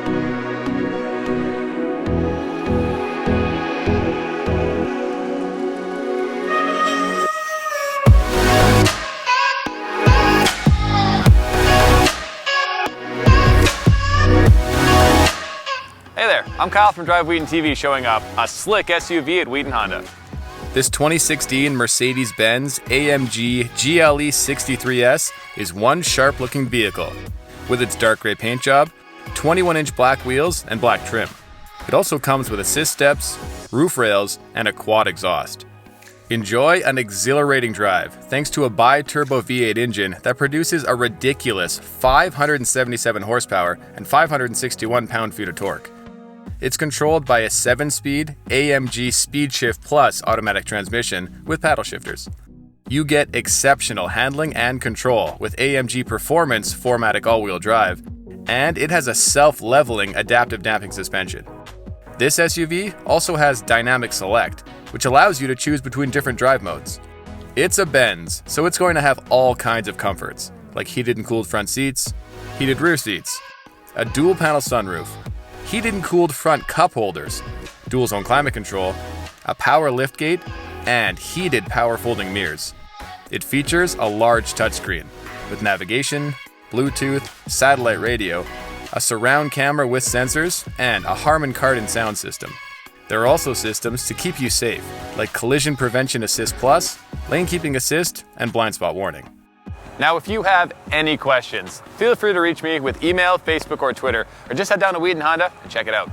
Hey there, I'm Kyle from Drive Wheaton TV showing up a slick SUV at Wheaton Honda. This 2016 Mercedes-Benz AMG GLE 63S is one sharp-looking vehicle. With its dark gray paint job, 21-inch black wheels, and black trim. It also comes with assist steps, roof rails, and a quad exhaust. Enjoy an exhilarating drive thanks to a biturbo V8 engine that produces a ridiculous 577 horsepower and 561 pound-feet of torque. It's controlled by a 7-speed AMG SPEEDSHIFT PLUS automatic transmission with paddle shifters. You get exceptional handling and control with AMG Performance 4MATIC all-wheel drive, and it has a self-leveling adaptive damping suspension. This SUV also has Dynamic Select, which allows you to choose between different drive modes. It's a Benz, so it's going to have all kinds of comforts, like heated and cooled front seats, heated rear seats, a dual-panel sunroof, heated and cooled front cup holders, dual zone climate control, a power liftgate, and heated power folding mirrors. It features a large touchscreen with navigation, Bluetooth, satellite radio, a surround camera with sensors, and a Harman Kardon sound system. There are also systems to keep you safe, like Collision Prevention Assist Plus, Lane Keeping Assist, and Blind Spot Warning. Now, if you have any questions, feel free to reach me with email, Facebook, or Twitter, or just head down to Wheaton Honda and check it out.